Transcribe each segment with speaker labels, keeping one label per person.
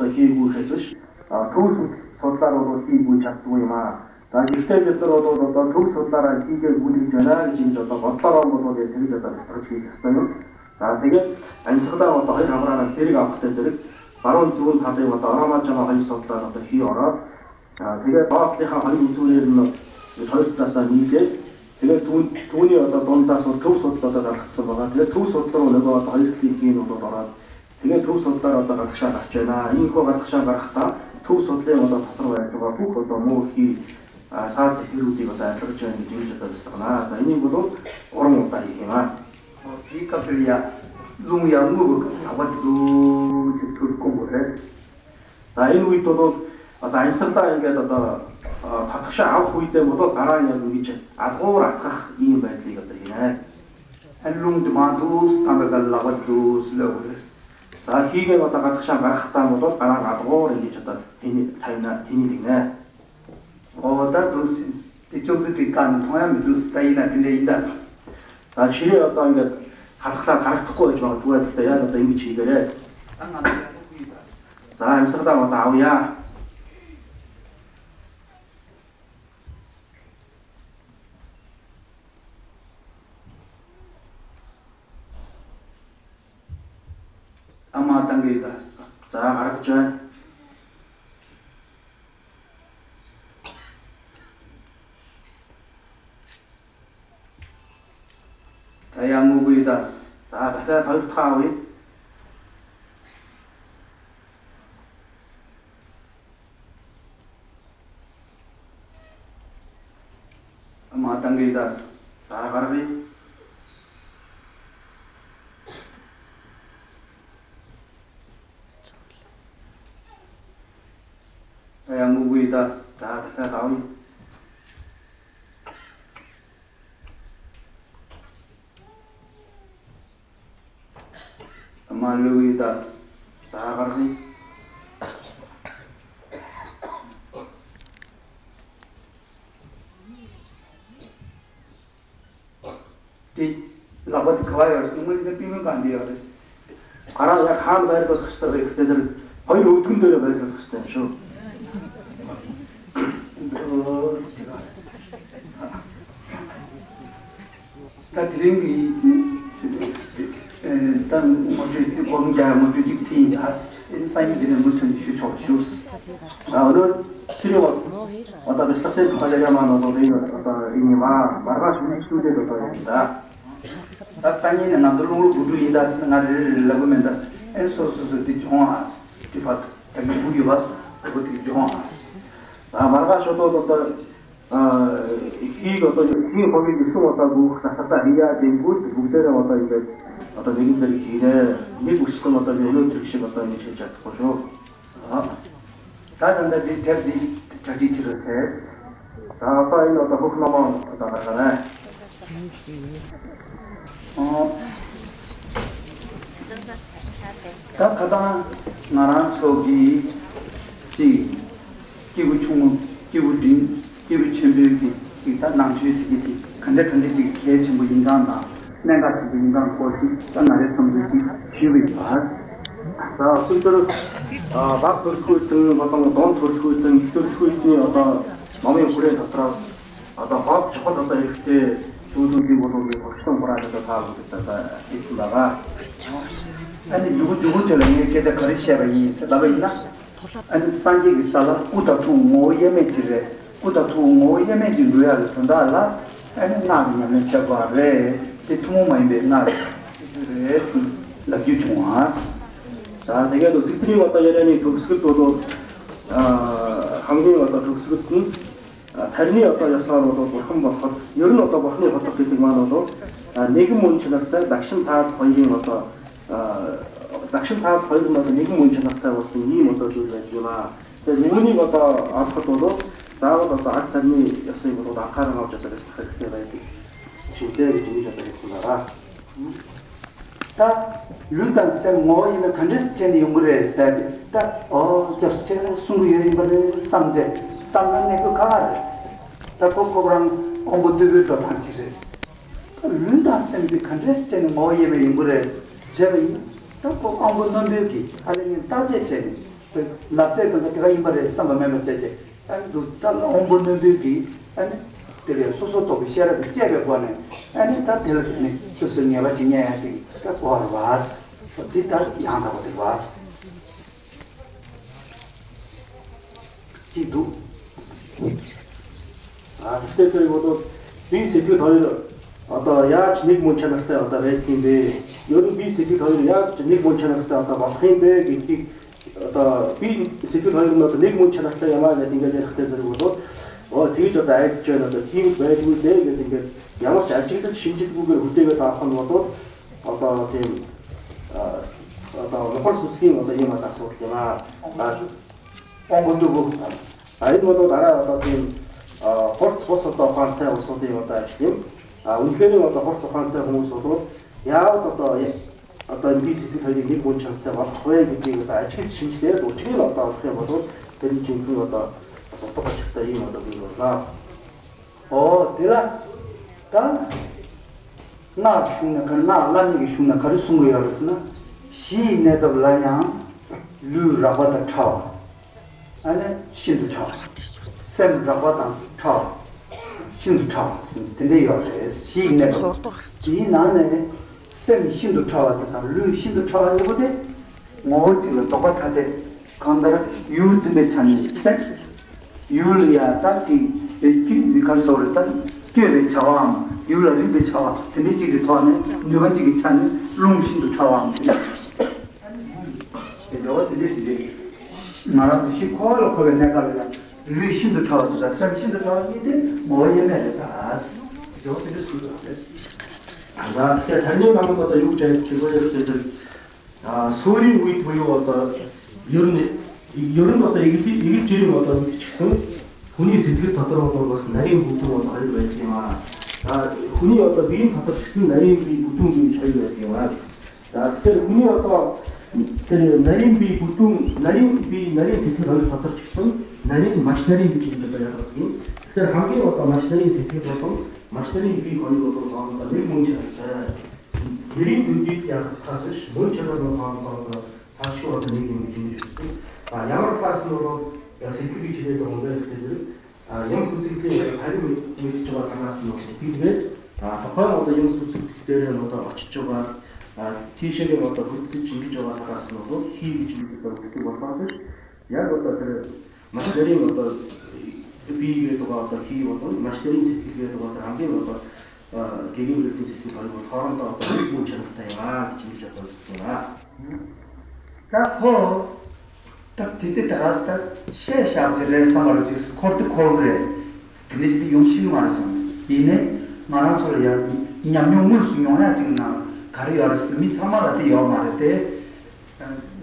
Speaker 1: одоо хийгүү хэлж төвс судлаар бол хийгүү чаддгүй юм аа. За гэхдээ бид нар бол одоо төвс судлаараа хийгээд үлгэж байна гэж ингэж одоо бодлороо бол тэгж одоо стратеги хийх ёстой юм. За тэгээд амьсгалаа одоо хоёр хамраараа зэрэг авахтай зэрэг баруун зүүн талын одоо ороомож байгаа хоёр судлаар одоо хий ороод тэгээд доотлынхаа хоёр үзүүрээр нь хоёр талаасаа нийлээд тэгээд түүний одоо дундаас төв судлуудад алгацсан байгаа. Тэгээд төв судлал руу нөгөө одоо хоёр талын хийнүүд ороод тэгээд төв судлаар одоо гадагшаа гарч байна. Ийхүү гадагшаа гарахдаа төв судлалын одоо дотор байж байгаа бүх одоо муу хий саад зэрхрүүдийг одоо ажиллаж байна гэж ингэж одоо байна. За энийг бол 3 удаа хийх юм аа.
Speaker 2: 이 카페리아 너무 양무고 아버지도 지금 공부를
Speaker 1: За энэ үед бол одоо амьсгалаа ингээд одоо татгашаа авах үедээ бол гараа яг ингэж адгуур атгах ийм байдлыг одоо хийнэ.
Speaker 2: 한룽 드마두스 타메갈라바두스 레오레스.
Speaker 1: За хийгээ одоо гадагшаа гарахтаа бол гараа адгуур ингэж одоо тэнийгнэ.
Speaker 2: 다두스 이쪽스 기간 통하면 두스 타이나 딘데이다스.
Speaker 1: За ширээ одоо ингээд харахлаа харагдахгүй байж магадгүй гэхдээ яг одоо ингэж хийгээрэй. За амьсгалаа одоо авъя.
Speaker 2: 아마당게다스.
Speaker 1: За гаргаж байна.
Speaker 2: 다양무구이다스.
Speaker 1: За дахиад хоёр дахь авъя.
Speaker 2: 아마당게다스.
Speaker 1: За гаргая.
Speaker 2: 다양무구이다스.
Speaker 1: За дахиад авъя.
Speaker 2: 아마루구이다스.
Speaker 1: За гаргая.
Speaker 2: 티 라바드 카와이어스 누구리가 비면 간디어스.
Speaker 1: Гараа яг хаана байрлуулах хэрэгтэй вэ гэхээр тэр хоёр өвдгөн дээр байрлуулах хэрэгтэй юм шүү.
Speaker 2: 다드링이 단 뭐지 공자 뭐지 티아스 인사이드는 무슨 슈초슈스.
Speaker 1: 오늘 치료 어떤 스타트 과정에만 어떤 이니마 말과 스튜디오도 있다.
Speaker 2: 다산이는 나들로 부두이다스 나를 라고멘다스 엔소스스 디종아스 디파트 되게 부유바스 그것이 종아스.
Speaker 1: 말과 쇼도 어떤 이거 어떤 이 법이 있으면 어떤 나사다 리아 된고 무대로 어떤 이게 어떤 얘기들이 길에 미국 시스템 어떤 이런 즉시 어떤 이제 거죠.
Speaker 2: 다른데 디테디 자기치를 해.
Speaker 1: 자, 파일 어떤 혹나만 어떤 하나네.
Speaker 2: 다 가다 나랑 소기 지 기부 충무 기부딘 기부 챔비기 기타 남주기 근데 지 개 전부 인간다 내가 전부 인간 거기 나를 섬기기 기부 바스
Speaker 1: 자, 실제로 막 돌고 있던 어떤 돈 돌고 있던 돌고 있는 어떤 마음의 불에 닿더라. 어떤 밥 저거 닿다 이렇게 두두기 보도기 혹시나 뭐라도 다 그랬다가 있으다가
Speaker 2: 아니 누구 때문에 계속 거리시야가 있어 있나? 아니 산지기 살아 꾸다투 모예메지래 꾸다투 모예메지 누야를 선다라 아니 나미는 저거래 대통령만인데 나 그래서 라기 좋아스.
Speaker 1: 자, 세계도 직들이 어떤 예련이 독스급도도 한국의 어떤 독스급은 다른 어떤 여사로도 한번 이런 어떤 뭐 하는 어떤 그만으로도 내금 문제였다 낙심 다 걸린 어떤 낙심 다 걸린 어떤 내금 문제였다 무슨 이 어떤 줄이지만 내문이 어떤 아파도도 나와도 어떤 악단이 여사이고도 낙하는 어쩌다 그렇게 봐야 돼. 진짜 진짜 됐습니다.
Speaker 2: 다 루단 쌤 모이면 컨디스션 용물에 다 저스체 순구여인 거를 삼대 삼명내서 가라 다 코코랑 공부들도 단지를 루단 쌤이 컨디스션 모이면 용물에 제비 또 공부 넘기기 아니면 따제체 lapse ka imbare samba meme cheche and do tal ombon de and tele so to bi share bi chebe bone and ta tele ne so so nya ba nya ya ti ta war was ti ta ya na was ti du 그때 그리고도 비 새끼 덜 어떤 야 진입 못 찾았을 때 어떤 레이팅인데 여름 비 새끼 덜 야 진입 못 찾았을 때 어떤 막힌데 이 어떤 비 새끼 덜 어떤 ник 못 찾았을 때 야마 레이팅가 이제 그때 그리고도 되게 좋다 했죠. 어떤 팀 매주 내 이게 야마 잘 찍을 심지국을 그때가 다 하는 것도 어떤 팀 어떤 로컬 스킨 어떤 이마 딱 쏘기가 공부도 보고 아이들도 나라 어떤 팀 horse to fante osodi wata chim unkeni wata horse fante humusodo ya ata bisi fitali ni bonchante wa khoye gi ta achhi chimchde do chhi la ta khoye bodo teri chimku wata to pa chikta yi ma do na o tira ta na shuna ka na lan gi shuna ka sungu ya rusna shi ne da la ya lu ra ba ta cha ane shin du cha sem rabatan cha shin cha tende yo shi ne ji na ne sem shin du cha ta lu shin du cha ne bode mo ji lo to ba ta de kandara yu zi me chan sem yu ya ta ji e ki ni ka so re ta ke le cha wa yu la ri be cha wa tende ji ge to ne nu ba ji ge chan lu shin du cha wa e do de ji 나라도 시코로 거기 내가 lui 신도 타왔다. sam 신도 타왔는데 뭐에 매다. 저것도 수도 됐어. 아, 그 단년 남은 것도 육제 그거에서 소리 우리 보여 왔다. 여름 왔다 이게 지금 왔다. 지금 분이 세트를 다 들어오는 것은 나린 부통을 가지고 있지만 분이 왔다 비인 갖다 지금 나린 비 부통이 잘 되지만 그 분이 왔다 나린 비 부통 나린 세트를 갖다 지금 나린 마시나린 비를 갖다 야거든. 그 한개 왔다 마시나린 세트를 갖다 마시나린 비 걸고 나온다. 내 문제가 미리 분지 약하서 뭔처럼 나온다. 사실 어떤 얘기인지 좀 양을 파스로 세트비 지내도 온다. 영수증이 발음이 위치가 달라서 비슷해. 다만 어떤 영수증들은 어떤 어치조가 티셔츠에 어떤 루트 준비조가 달라서 히 준비가 그렇게 왔다고. 야 어떤 그 마스터링 어떤 비교도가 어떤 히 어떤 마스터링 세트비도가 어떤 한개 어떤 개인 루트 세트 가지고 사람도 어떤 문제가 있다야 준비가 됐구나. 그래서 딱 뒤에 따라서 셰샤브를 상하로지 코트 콜레 근데 용심이 많아서 이네 말한 소리야 냠용물 수용해야 지나 가리 알았어 미 참아라대 요 말때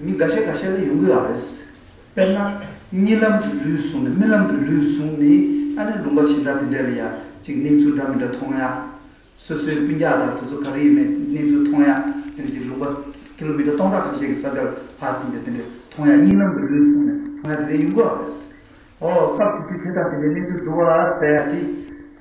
Speaker 2: 미 가셔를 용거 알았어 맨날 니람 루순 밀람 루순이 아니 롱가 신다 된대야 지금 닝수담이다 통야 소소히 빈자다 또 가리메 닝수 통야 이제 롱가 킬로미터 동작 같이 사들 파진데 통야 니람 루순 통야 되 용거 알았어 딱 뒤에다 되는 도와 세야지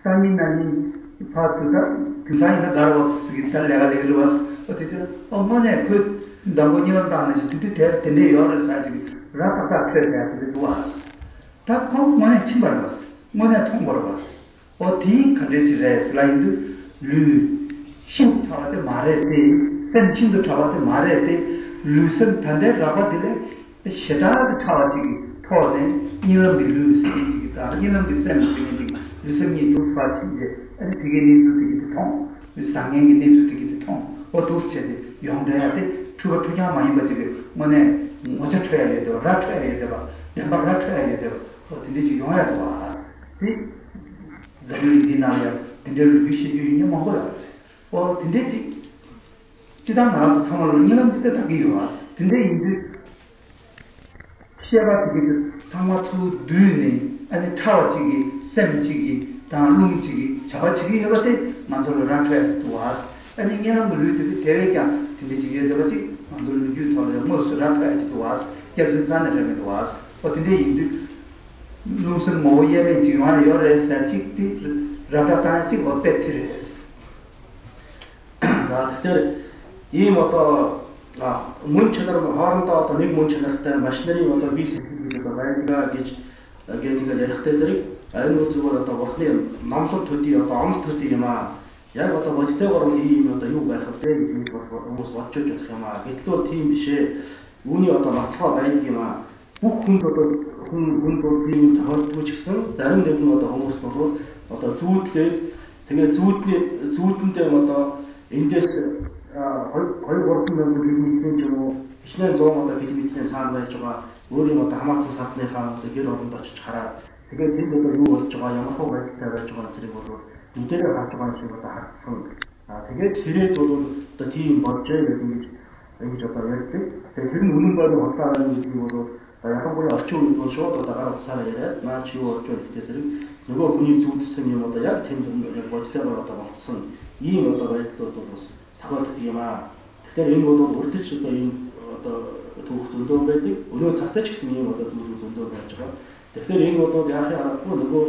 Speaker 2: 산이나니 파츠다 그사이나 가르스 기타레가 레르와스 어디죠 어머네 그 남고니가 다는 뒤에 되네 요를 사지 라파타 트레야 도와스 다 컴만에 침발었어 뭐냐 통벌었어 어디 가르치래 슬라이드 루 신타한테 말해대 센친도 타한테 말해대 루슨 단데 라바들에 셔다드 타와지기 토네 이런 루스기 다 이런 게 센치기 루슨이 도스파치제 아니 되게 니도 통 상행이 니도 통 어도스체 용대한테 추가 투자 많이 받지게 뭐네 뭐저 트레야 돼도 라트레야 돼도 내가 라트레야 돼도 근데 지금 용해야 돼. 이 자료를 디나야 근데를 비시유니 먹어야 돼. 근데 지당 나와서 상황을 이런 짓에 딱이 왔어. 근데 이제 시야가 되게 상마투 düğünü 아니 타워지기 샘지기 다룽지기 자와지기 해봤대 만들어 라트레야 돼. 아니 이런 걸 이렇게 대외가 근데 지금 저거지 만들어 유튜브에 뭐 라트레야 돼. 계속 자네를 왔어. 근데 이제 무슨 모예에 지금 여러에서 찍지 라다타 찍 어때 트레스 자, 이 뭐또
Speaker 1: мөн чанар хоорондоо одоо нэг мөн чанартай машинерийн одоо бие сэтгэл гэж одоо байдаг гэж гэдэг ярихтай зэрэг энэ зүгээр одоо бурхны номлол төдий одоо онол төдий юм аа. Яг одоо бодтойгоор ийм одоо юу байх вэ гэж бас хүмүүс бодож бодох юм аа. Гэтэл тийм биш ээ. Үүний одоо баталгаа байдаг юм аа. Бүх хүнд одоо хүн бүрийн тохиолддог ч гэсэн зарим нэгэн одоо хүмүүс бол одоо зүүдлээд тэгээ зүүдэндээ одоо эндээс 2-3 мянган км ч юм уу 100 одоо км цаана байж байгаа өөрийн одоо хамаатан садныхаа одоо гэр оронд очиж хараад тэгээд тэнд одоо юу болж байгаа ямар хөө байдалтай байж байгаа тэрийг бол нүдэрээ харж байгаа юм шиг одоо хардсан. Тэгээд сэрээд бол одоо тийм болжээ гэдэг ингэж одоо ярьдаг. Тэгээд тэр нь үнэн байгаад бодлоо гэдэг нь бол яхаггүй орчин үед бол шууд одоо гараа цаараа яриад наа чи юу болж байгаа гэдэг зэрэг нөгөө хүний зүудсэн юм одоо яг тэнд бодтойгоор одоо болцсон ийм одоо байдлууд бол бас тохиолддог юм аа. Тэгэхээр энэ бол урдч одоо ийм одоо түүх зөндөө байдаг. Өнөө цагтаа ч гэсэн ийм одоо түүх зөндөө байж байгаа. Тэгэхээр энэ бол яахын аргагүй нөгөө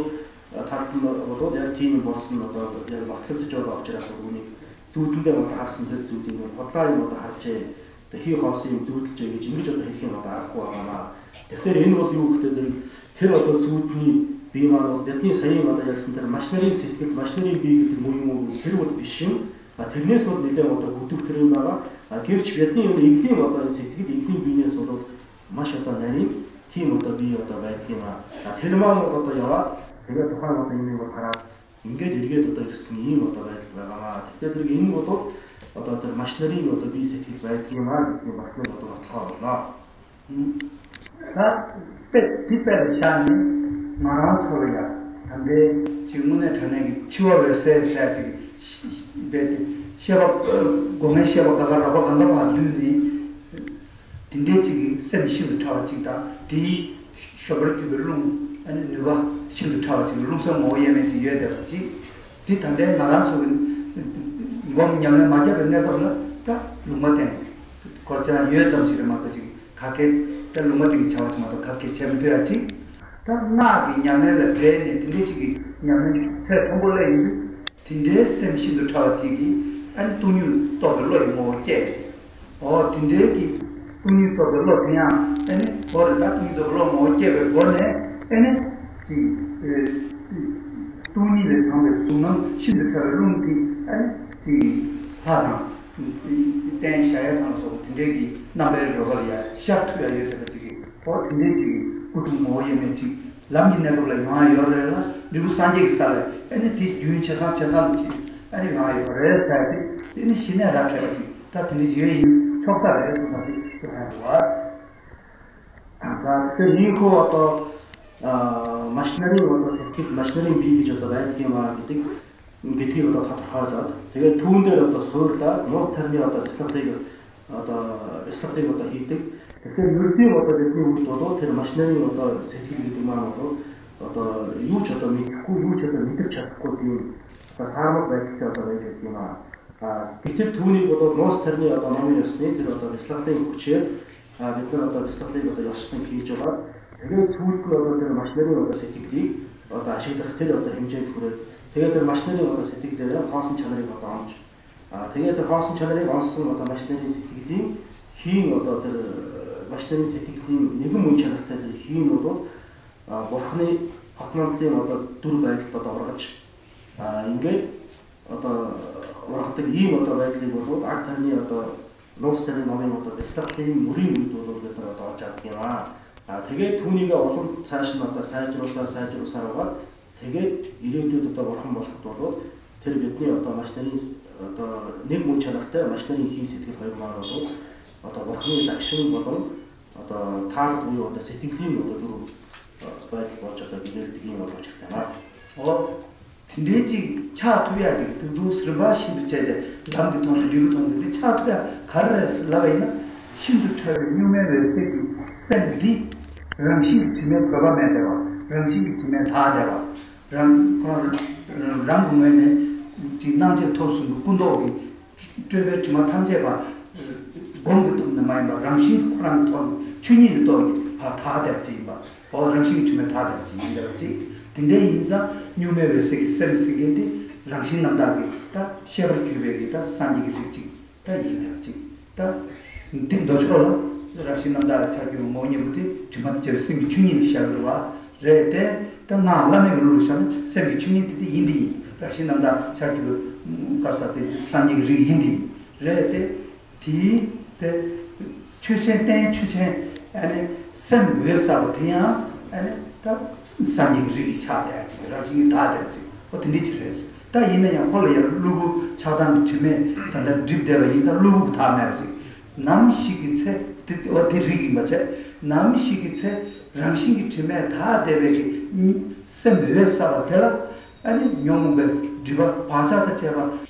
Speaker 1: талд нь бол яг тийм болсон одоо яг баталгасж байгаа учраас үүнийг зүүдэндээ одоо харсан тэр зүүдийг бодлоо юм одоо харжээ. Тэгээ хий хоосон юм зүүдэлжээ гэж ингэж одоо хэлэх юм одоо аргагүй байгаа. Тэгэхээр энэ бол юу гэхтэй зэрэг тэр одоо зүүдний бие маань бол бидний саяын одоо ярьсан тэр машинерийн сэтгэл, машинерийн бие гэдэг юм тэр бол биш юм. Тэрнээс бол нэлээд одоо хөдөлгөх тэр юм байгаа. Гэвч бидний энэ иглийн одоо сэтгэл, иглийн биенээс бол маш одоо нарийн тийм одоо бие одоо байдаг юм аа. Тэр маань одоо яваад тэгээ тухайн одоо юм бол хараад ингээд эргээд одоо ирсэн ийм одоо байдал байгаа. Тэгэхээр тэр энэ бол одоо тэр машинерийн одоо бие сэтгэл байдаг юм аа гэдэг бас нэг одоо баталгаа болно.
Speaker 2: Tipper шааны мараа цоря. 근데 질문에 전에 치워버렸어요. 시합 공연 시합 가가라고 간다고 하더니 근데 지금 쌤시도 타와지다 디 셔버티블룸 아니 누가 시도 타와지 룸서 모예면서 이해되지 디 단데 나랑서는 공연에 맞아 내가 다 룸마데 거잖아 유해점시를 맞지 각게 때 룸마딩 차와지마도 각게 재밌어야지 다 나기 냐면은 브레인에 근데 지금 냐면 새 통골래 근데 쌤시도 타와지기 and tunyu todolo moche o tindeki tunyu todolo tia and or that tunyu todolo moche be bone and si tunyu le thambe sunam shin the room and si hana ten shaya so tindeki nambe rogalia shat ya yetegi o tindeki kutu moye mechi lamjine rola ma yorela dibu sanje sale and ti jun chasa 아니 나이 그래서 이 신의 라트라지 같은 이유의 촉사를 해서 와 아까 그 이거 어떤 마시너리 어떤 색 마시너리 비디오 저도 라이트가 гэдэг гэдгийг одоо тодорхойлоод тэгээд түүн дээр одоо суурлаа нуур тарны одоо стратеги одоо хийдэг. Тэгэхээр ердийн одоо бидний үед бол тэр машинерийн одоо сэтгэл гэдэг маань бол одоо юу ч одоо мэдэхгүй юу ч одоо мэдэрч чадахгүй тийм саармаг байдалтай одоо байж байгаа юм аа. Гэтэл түүнийг бол нуус тарны одоо номын ёсны тэр одоо бяцлаглалын хүчээр бид нар одоо бяцлаглалыг одоо ёсныг хийж байгаа. Тэгээд сүүлд нь одоо тэр машинерийн одоо сэтгэлийг одоо ашиглах тэр одоо хэмжээнд хүрээд тэгээд тэр машинерийн одоо сэтгэлээр хоосон чанарыг одоо онж тэгээд тэр хоосон чанарыг онсон одоо машинерийн сэтгэлийн хийн одоо тэр машинерийн сэтгэлийн нэгэн мөн чанартай тэр хийн бол бурхны хотноодлын одоо дүр байдалд одоо оргож ингээд одоо ургадаг ийм одоо байдлыг бол аг тарны одоо нуус тарны номын одоо бяцлаглалын мөрийн үед бол бид нар одоо олж авдаг юм аа. Тэгээд түүнийг олон цааш нь одоо сайжруулсаар байгаа. Тэгээд ирээдүйд одоо бурхан болоход бол тэр бидний одоо машинерийн одоо нэг мөн чанартай машинерийн хий сэтгэл хоёр маань бол одоо бурханы лагшин болон одоо таал буюу одоо сэтгэлийн одоо дүр байдал болж байгаа гэдэг юм болж байна. 근데지 차 투야지 누스를 봐 신도 제제 남도 돈을 주고 돈을 차 투야 가르스 라바이나 신도 차를 유명해 세기 센디 랑신 팀에 프로그램에 되고 랑신 팀에 다 되고 랑 공연에 지난주 토스 군도기 되게 좀 탐제 봐 공부도 많이 봐 랑신 프랑 돈 춘이도 다 됐지 봐 랑신 팀에 다 됐지 이러지 근데 인자 뉴메베스기 셈스기인데 랑신 남다기 다 셰버 큐베기 다 산지기 찍지 다 이기지 다
Speaker 3: 딩 도초로 라신 남다 자기 뭐냐부터 주마도 저 생기 중인 시작으로 와 레데 땅나 라메 그루르샤는 생기 중인 때 인디 라신 남다 자기 가서때 산지 리 인디 레데 티때 추체때 추체 아니 sem 외사부터야 아니 다 산지 리 차대 라신 다데 어떤 니치레스 다 이내냐 홀려 루부 차단 팀에 단다 딥데가 이다 루부 다메지 남시기체 어디리기 맞제 남시기체 랑싱기 팀에 다 되베기 셈외사가 되라 아니 용배 디바 바자다 제바